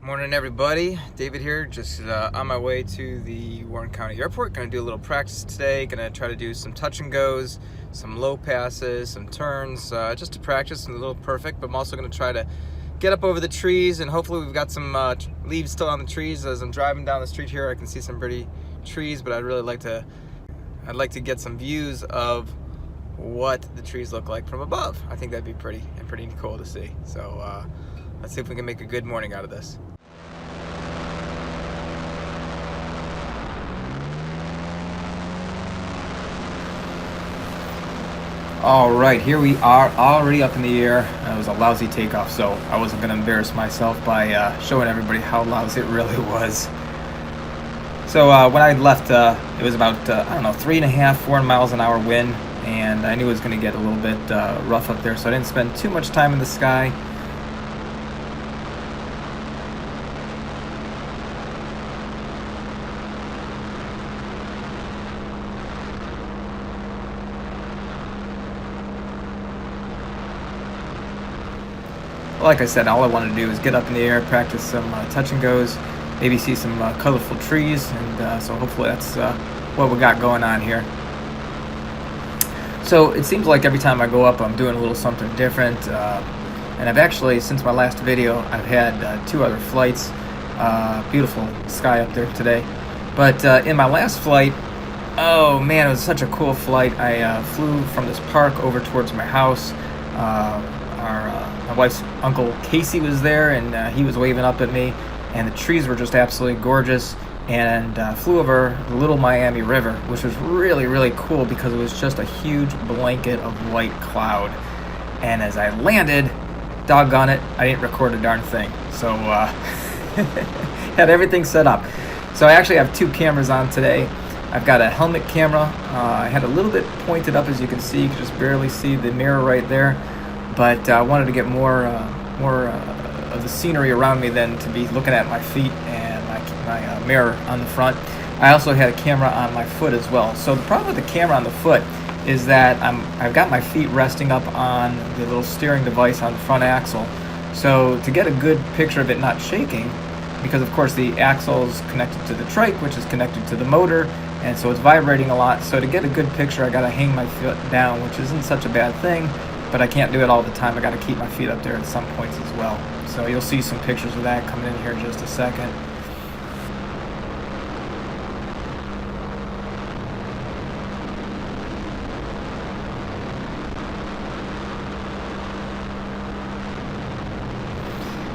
Morning, everybody. David here, just on my way to the Warren County Airport. Gonna do a little practice today. Gonna try to do some touch and goes, some low passes, some turns, just to practice. A little perfect, but I'm also gonna try to get up over the trees, and hopefully we've got some leaves still on the trees. As I'm driving down the street here, I can see some pretty trees, but I'd like to get some views of what the trees look like from above. I think that'd be pretty cool to see. So let's see if we can make a good morning out of this. All right, here we are, already up in the air. It was a lousy takeoff, so I wasn't going to embarrass myself by showing everybody how lousy it really was. So when I left, it was about, 3.5, 4 miles an hour wind, and I knew it was going to get a little bit rough up there, so I didn't spend too much time in the sky. Like I said, all I wanted to do was get up in the air, practice some touch and goes, maybe see some colorful trees, and so hopefully that's what we got going on here. So it seems like every time I go up, I'm doing a little something different, and I've actually, since my last video, I've had 2 other flights. Beautiful sky up there today, but in my last flight, oh man, it was such a cool flight. I flew from this park over towards my house. My wife's uncle Casey was there, and he was waving up at me, and the trees were just absolutely gorgeous, and flew over the Little Miami River, which was really cool because it was just a huge blanket of white cloud. And as I landed, doggone it, I didn't record a darn thing. So had everything set up. So I actually have 2 cameras on today. I've got a helmet camera. I had a little bit pointed up, as you can see. You can just barely see the mirror right there. But I wanted to get more of the scenery around me than to be looking at my feet and my mirror on the front. I also had a camera on my foot as well. So the problem with the camera on the foot is that I've got my feet resting up on the little steering device on the front axle. So to get a good picture of it not shaking, because of course the axle is connected to the trike, which is connected to the motor, and so it's vibrating a lot. So to get a good picture, I got to hang my foot down, which isn't such a bad thing. But I can't do it all the time. I got to keep my feet up there at some points as well. So you'll see some pictures of that coming in here in just a second.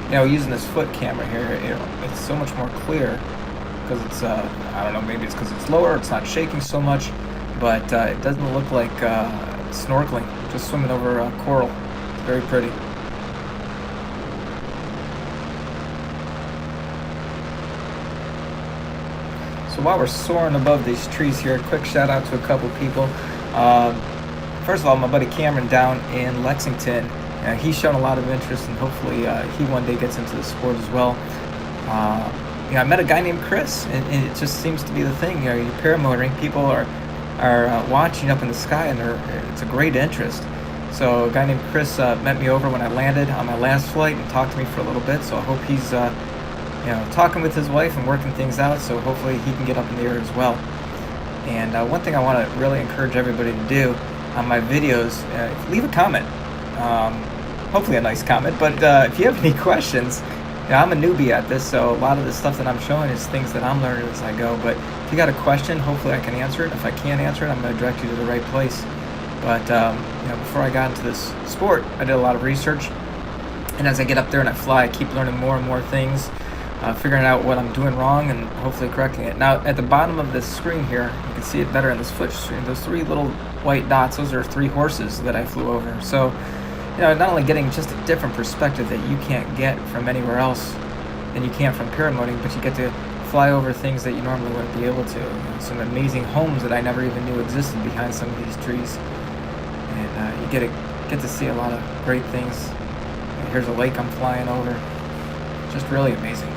You know, using this foot camera here, it's so much more clear because it's, I don't know, maybe it's because it's lower, it's not shaking so much, but it doesn't look like snorkeling, just swimming over coral. It's very pretty. So while we're soaring above these trees here, a quick shout out to a couple people. First of all, my buddy Cameron down in Lexington, he's shown a lot of interest, and hopefully he one day gets into the sport as well. I met a guy named Chris, and it just seems to be the thing. You're paramotoring, people are watching up in the sky, and it's a great interest. So a guy named Chris met me over when I landed on my last flight and talked to me for a little bit. So I hope he's talking with his wife and working things out, so hopefully he can get up in the air as well. And one thing I want to really encourage everybody to do on my videos, leave a comment, hopefully a nice comment, but if you have any questions, I'm a newbie at this, so a lot of the stuff that I'm showing is things that I'm learning as I go. But if you got a question, hopefully I can answer it. If I can't answer it, I'm going to direct you to the right place. But before I got into this sport, I did a lot of research, and as I get up there and I fly, I keep learning more and more things, figuring out what I'm doing wrong and hopefully correcting it. Now, at the bottom of this screen here, you can see it better in this flip screen. Those 3 little white dots, those are 3 horses that I flew over. So, not only getting just a different perspective that you can't get from anywhere else than you can from paramotoring, but you get to fly over things that you normally wouldn't be able to. Some amazing homes that I never even knew existed behind some of these trees. And you get to see a lot of great things. And here's a lake I'm flying over. Just really amazing.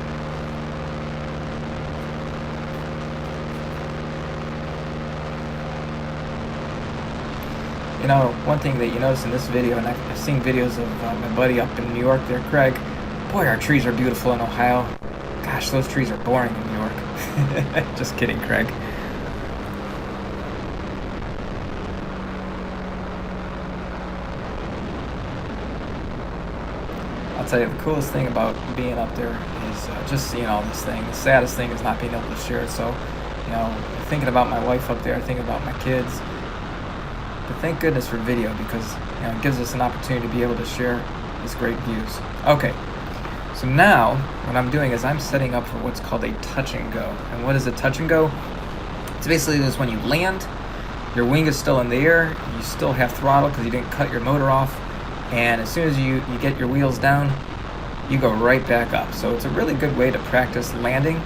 One thing that you notice in this video, and I've seen videos of my buddy up in New York there, Craig, boy, our trees are beautiful in Ohio. Gosh, those trees are boring in New York. Just kidding, Craig. I'll tell you, the coolest thing about being up there is just seeing all this thing. The saddest thing is not being able to share it. So, thinking about my wife up there, thinking about my kids. But thank goodness for video, because it gives us an opportunity to be able to share these great views. Okay, so now what I'm doing is I'm setting up for what's called a touch and go. And what is a touch and go? It's basically just when you land, your wing is still in the air, you still have throttle because you didn't cut your motor off, and as soon as you get your wheels down, you go right back up. So it's a really good way to practice landing.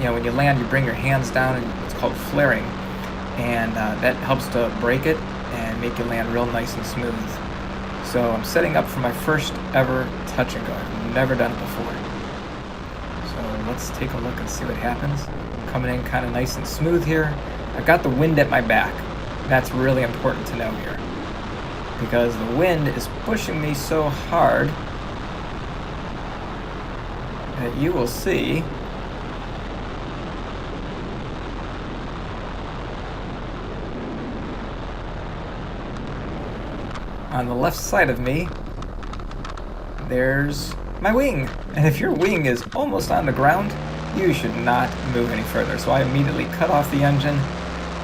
When you land, you bring your hands down, and it's called flaring, and that helps to break it and make you land real nice and smooth. So I'm setting up for my first ever touch and go. I've never done it before. So let's take a look and see what happens. Coming in kind of nice and smooth here. I've got the wind at my back. That's really important to know here, because the wind is pushing me so hard that you will see on the left side of me, there's my wing. And if your wing is almost on the ground, you should not move any further. So I immediately cut off the engine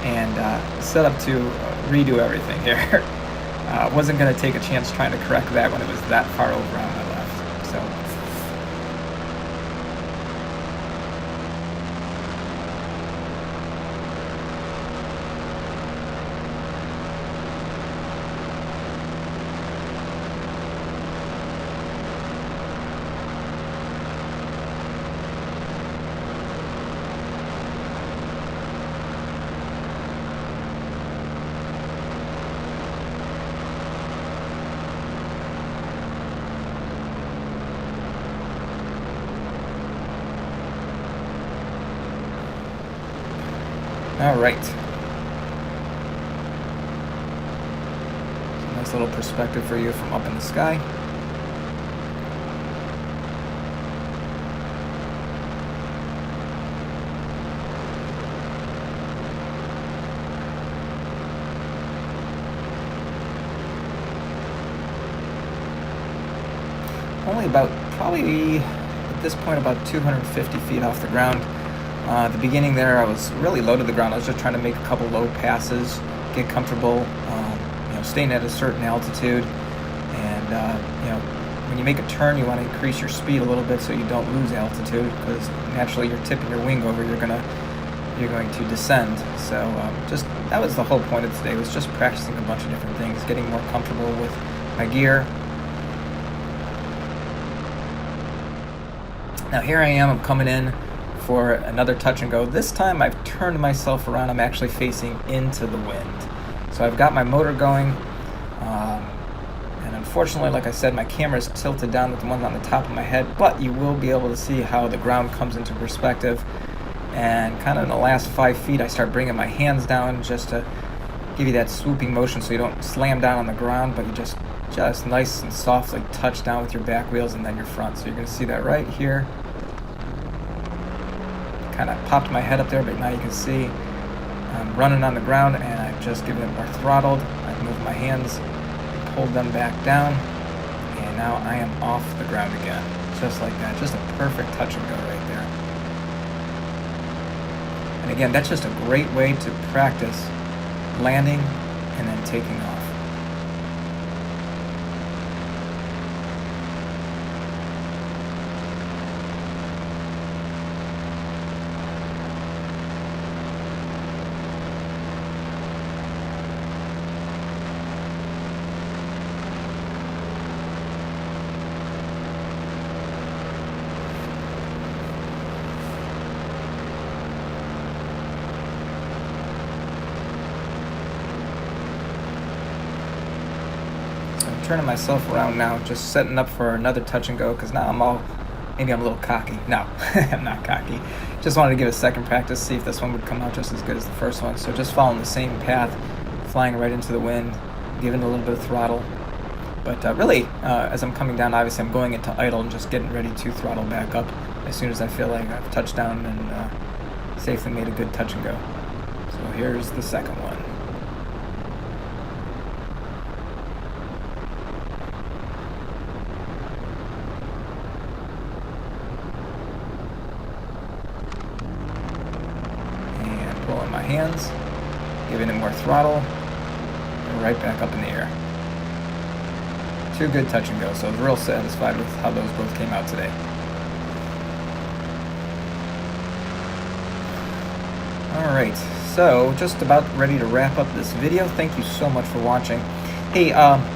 and set up to redo everything here. Wasn't going to take a chance trying to correct that when it was that far over on my left. So all right. Nice little perspective for you from up in the sky. Only probably at this point, about 250 feet off the ground. At the beginning there, I was really low to the ground. I was just trying to make a couple low passes, get comfortable, staying at a certain altitude. And, when you make a turn, you want to increase your speed a little bit so you don't lose altitude, because naturally you're tipping your wing over, you're going to descend. So that was the whole point of today, was just practicing a bunch of different things, getting more comfortable with my gear. Now here I am, I'm coming in for another touch and go. This time I've turned myself around. I'm actually facing into the wind. So I've got my motor going, and unfortunately, like I said, my camera is tilted down with the one on the top of my head, but you will be able to see how the ground comes into perspective. And kind of in the last 5 feet, I start bringing my hands down just to give you that swooping motion so you don't slam down on the ground, but you just nice and softly touch down with your back wheels and then your front. So you're going to see that right here. Kind of popped my head up there, but now you can see I'm running on the ground, and I've just given it more throttled. I've moved my hands and pulled them back down, and now I am off the ground again, just like that. Just a perfect touch and go right there. And again, that's just a great way to practice landing and then taking off. Turning myself around now, just setting up for another touch and go, because now maybe I'm a little cocky. No, I'm not cocky. Just wanted to give a second practice, see if this one would come out just as good as the first one. So just following the same path, flying right into the wind, giving it a little bit of throttle. But really, as I'm coming down, obviously I'm going into idle and just getting ready to throttle back up as soon as I feel like I've touched down and safely made a good touch and go. So here's the second one. And pulling my hands, giving it more throttle, and right back up in the air. 2 good touch and go, so I was real satisfied with how those both came out today. Alright, so just about ready to wrap up this video. Thank you so much for watching. Hey,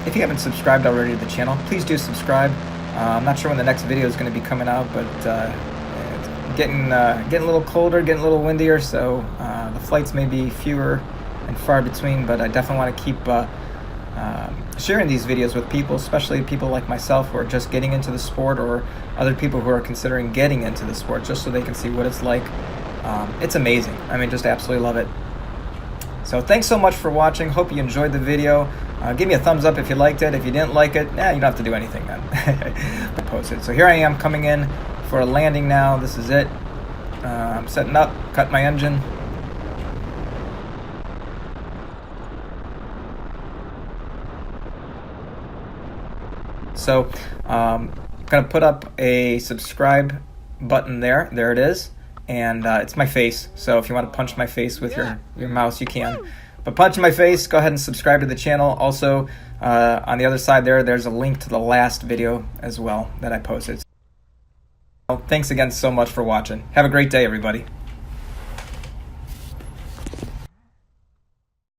if you haven't subscribed already to the channel, please do subscribe. I'm not sure when the next video is going to be coming out, but it's getting a little colder, getting a little windier, so the flights may be fewer and far between, but I definitely want to keep sharing these videos with people, especially people like myself who are just getting into the sport, or other people who are considering getting into the sport, just so they can see what it's like. It's amazing. I mean, just absolutely love it. So thanks so much for watching. Hope you enjoyed the video. Give me a thumbs up if you liked it. If you didn't like it, you don't have to do anything then. I posted. So here I am coming in for a landing now. This is it. I'm setting up, cut my engine. So I'm going to put up a subscribe button there. There it is. And it's my face. So if you want to punch my face with your mouse, you can. But punch my face, go ahead and subscribe to the channel. Also, on the other side there's a link to the last video as well that I posted. So, thanks again so much for watching. Have a great day, everybody.